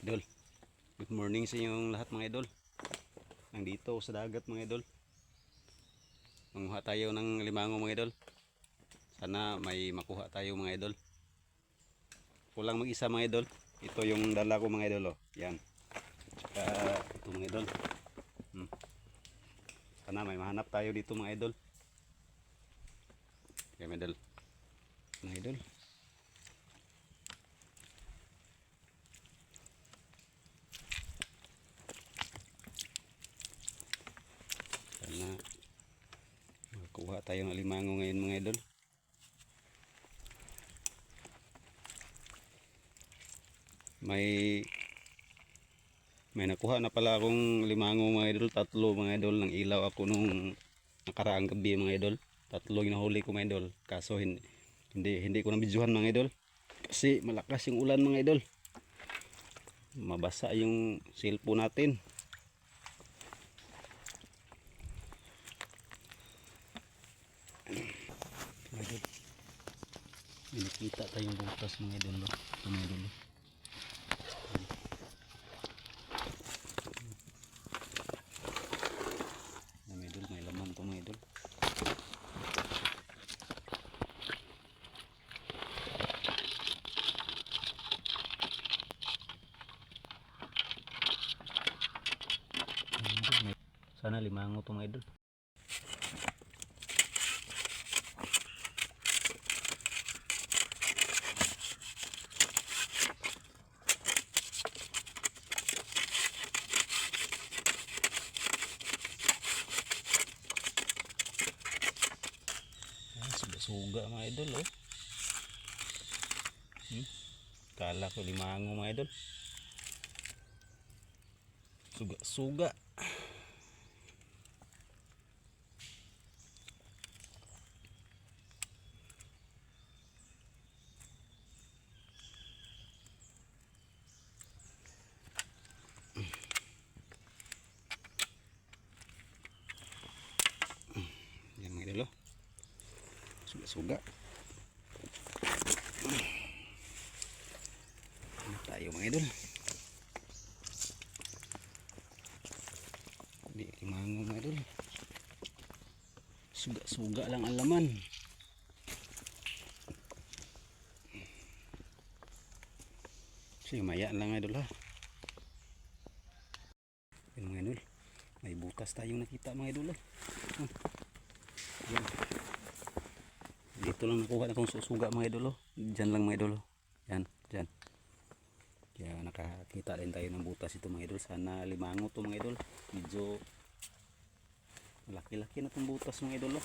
Idol, good morning sa inyong lahat mga idol. Nandito sa dagat mga idol. Manguha tayo ng limango mga idol. Sana may makuha tayo mga idol. Kulang mag-isa mga idol. Ito yung dala ko mga idol. Oh. Yan. Tsaka ito mga idol. Sana may mahanap tayo dito mga idol. Kaya mga idol. Mga idol. Sana makuha tayo ng limango ngayon mga idol. May nakuha na pala akong limango mga idol, tatlo mga idol. Nang ilaw ako nung nakaraang gabi mga idol. Tatlo yung nahuli ko mga idol. Kaso hindi ko nabidyuhan mga idol. Kasi malakas yung ulan mga idol. Mabasa yung cellphone natin. Mga idol. May nakita tayong butas mga idol. Ito mga idol. May laman to mga idol. Sana limango to mga idol. Suga mga idol oh. Kala ko limango mga idol. Suga. Yan mga idol oh. Suga. Ano tayo mga idol? Hindi limango mga idol. Suga lang ang laman. Kasi maya lang idol ha. Yan mga idol. May butas tayong nakita mga idol. Yan. Dito lang nakuha na kong suga mga idol. Diyan lang mga idol. Yan, diyan. Kaya nakakita rin tayo ng butas ito mga idol. Sana limango to mga idol. Medyo malaki-laki na itong butas mga idol.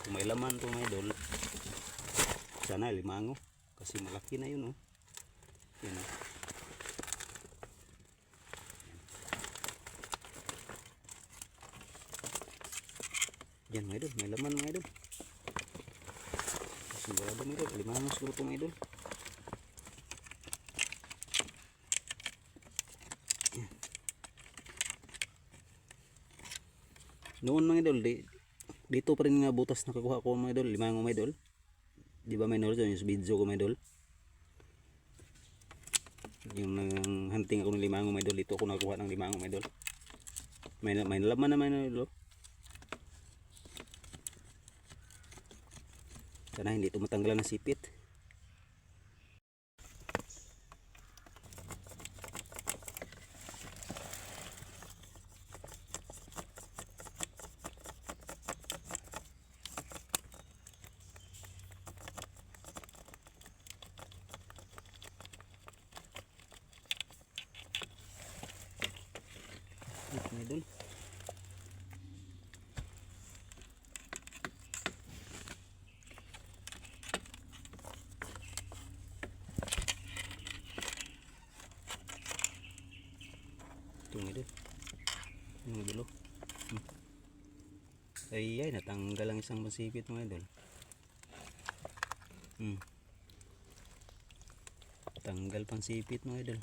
Kung may laman to mga idol, sana limango. Kasi malaki na yun oh. Yan oh. Yan mga idol, may laman mga idol. Sigurado mga idol, limango siguro ito mga idol. Noon mga idol, dito pa rin nga butas nakakuha ko mga idol, limango mga idol. Di ba may nanood yung video ko mga idol? Yung hunting ako ng limango mga idol, dito ako nakakuha ng limango mga idol. May laman naman mga idol. Sana hindi ito matanggalan ng sipit. Mga idol. Ito mga idol. Mga idol. Ay, natanggal ang isang pansipit mga idol. Tanggal pansipit mga idol.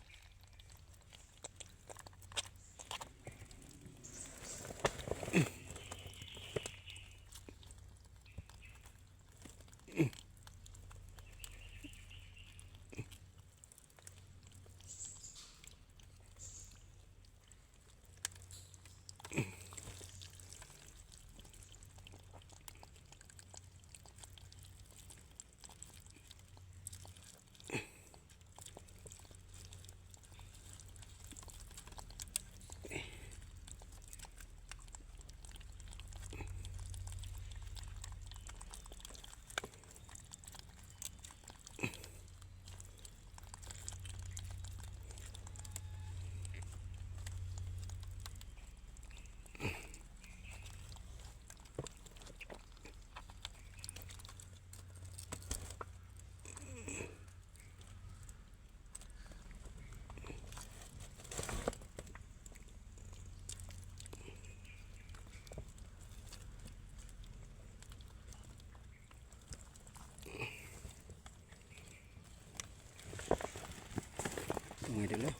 mga idol oh.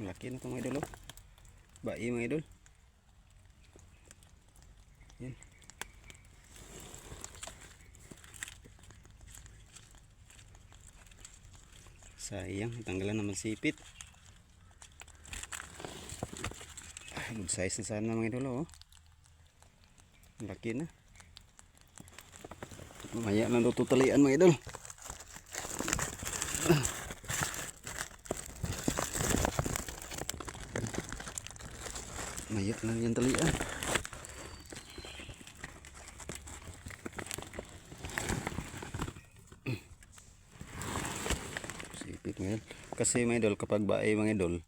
Malaki na ito mga idol oh. Bai mga idol. Yan. Sayang, tanggalan naman sipit. Good size na sana mga idol oh. Laki na. Mamaya lang daw tutalian mga idol. Mayat lang yan talian. Sipit mga idol. Kasi mga idol kapag bae mga idol,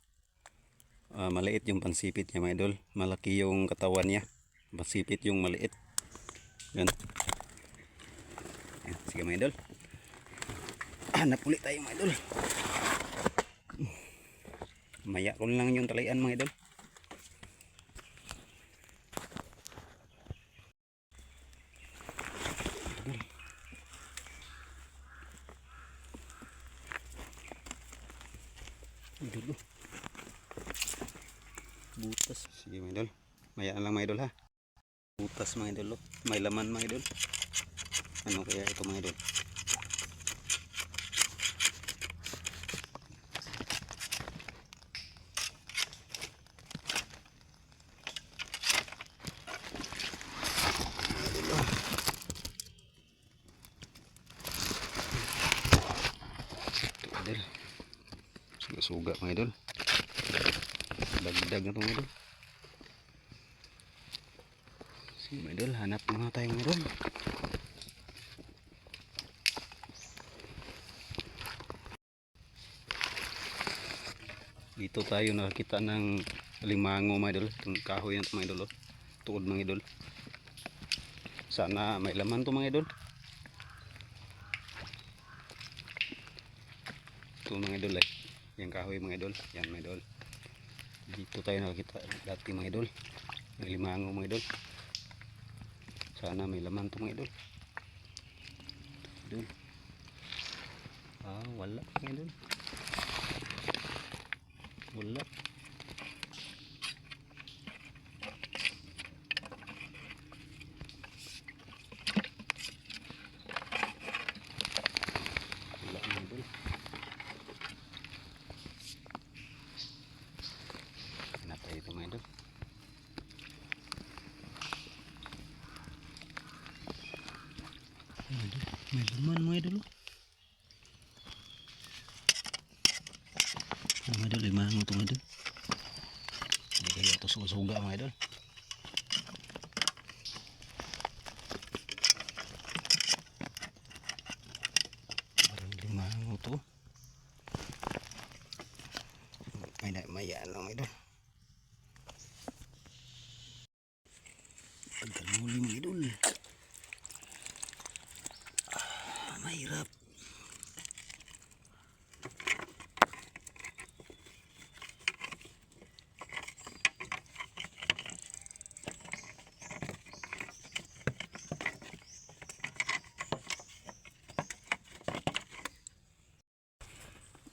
maliit yung pansipit niya mga idol. Malaki yung katawan niya. Pansipit yung maliit. Yan. Yan. Sige mga idol. Hanap ulit tayo mga idol. Maya ko lang yung talian mga idol. Idol. Butas. Sige mga idol. Maya lang mga idol ha. Butas mga idol. May laman mga idol. Ano kaya ito mga idol? Suga mga idol. Dagdag na ito mga idol. Sige mga idol, hanap mga tayo mga idol. Dito tayo nakakita ng limango mga idol. Itong kahoy na ito mga idol. Tuod mga idol. Sana may laman ito mga idol. Ito mga idol eh. Yan kahoy mga idol. Yan mga idol. Dito tayo nakakita dati mga idol. Ng limango mga idol. Sana may laman ito mga idol. Idol. Wala mga idol. Wala. Wala mga idol. Natay ito mga idol. May laman mga idol. Mga idol, limango ito mga idol. Hindi kaya ito suga mga idol. Parang limango ito. Maya lang mga idol. Pagkalmuli mga idol. Mahirap.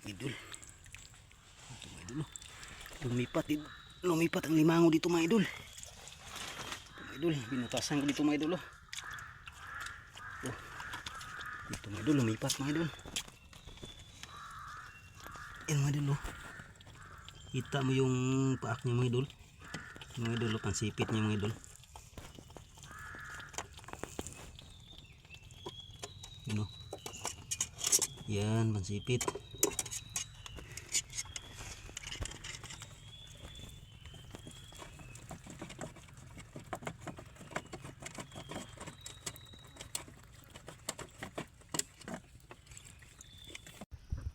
Idol. Ito mga idol. Lumipat ang limango dito mga idol. Ito mga idol, binutasan ko dito mga idol. Dito mga idol, lumipat mga idol. Yan mga idol. Kita mo yung paak niya mga idol. Mga idol, pansipit niya mga idol. Yan o. Yan, pansipit.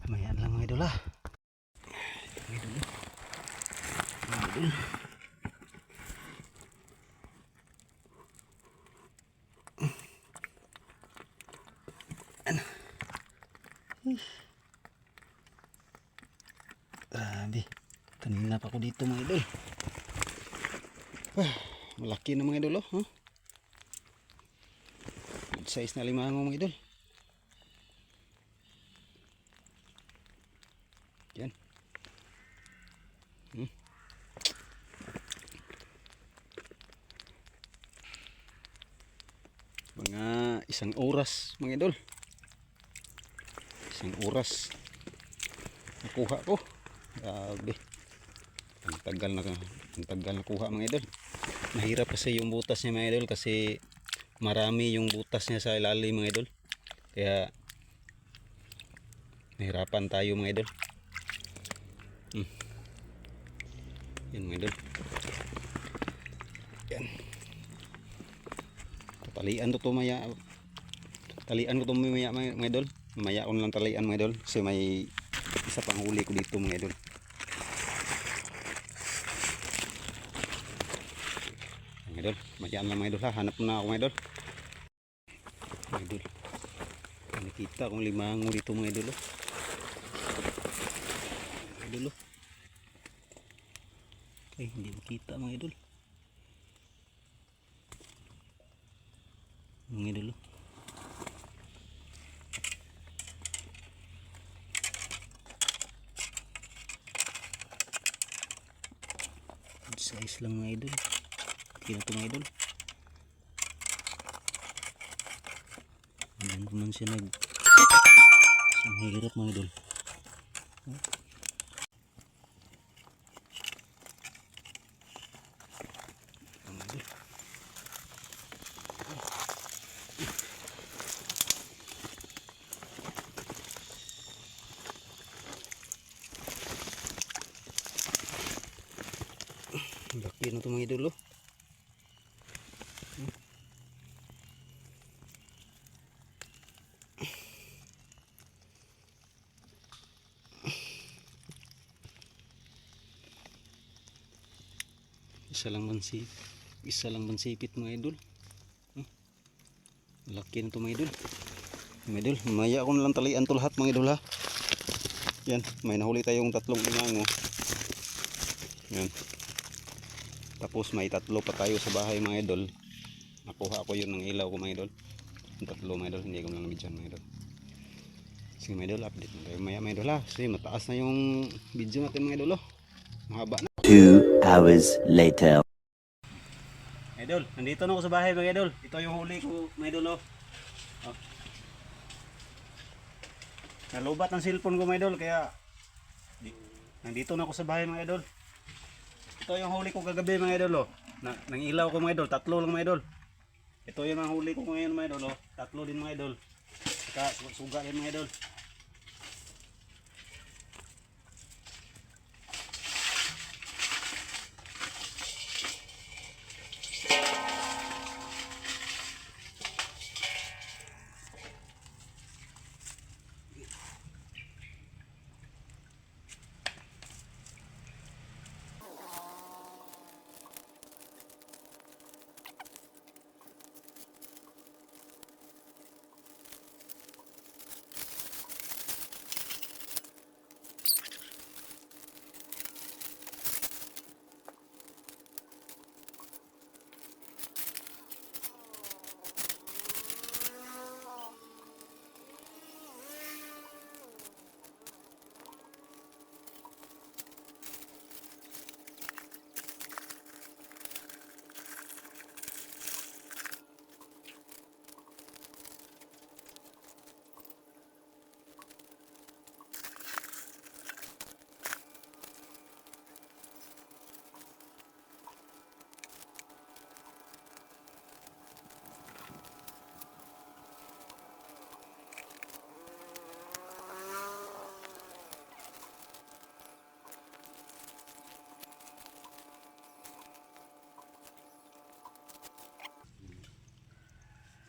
Mayan lang mga idol ha. Mga idol. Mga idol. Ano? Grabe. Kanina pa ako dito mga idol. Malaki na mga idol oh. Huh? Good size na limango mga idol. Yan. Mga isang oras mga idol. Isang oras nakuha ko. Grabe. Ang tagal nakuha mga idol. Mahirap kasi yung butas niya mga idol kasi marami yung butas niya sa ilalim mga idol. Kaya nahirapan tayo mga idol. Yan mga idol. Yan. Talian to maya. Talian ko to maya mga idol. Maya ko lang talian mga idol kasi may isa pang huli ko dito mga idol. Mga idol, mayaan lang mga idol ha. Hanap na ako mga idol. Mga idol. Nakita kong limango dito mga idol. Mga idol. Ay, hindi makita mga idol. Mga idol. Size lang mga idol. Kaya ito mga idol. Alam ko man siya hirap mga idol. Laki na ito mga idol oh. Isa lang bansipit mga idol. Laki na ito mga idol. Mga idol, maya ko na lang talian to lahat mga idol ha. Yan, may nahuli tayong 3 limango. Yan. Tapos may 3 pa tayo sa bahay mga idol. Nakuha ko yun ng ilaw ko mga idol. Yung 3 mga idol, hindi ko lang nabidyan mga idol. Sige mga idol, update na tayo maya mga idol ha. Kasi mataas na yung video natin mga idol oh. Mahaba na. 2 hours later. Idol, nandito na ako sa bahay mga idol. Ito yung huli ko mga idol oh. Nalubat ang cellphone ko mga idol kaya nandito na ako sa bahay mga idol. Ito yung huli ko kagabi mga idol oh. Nang ilaw ko mga idol, 3 lang mga idol. Ito yung mga huli ko ngayon mga idol oh. 3 din mga idol. Saka suga din mga idol.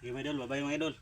Sige mga idol, bye bye mga idol.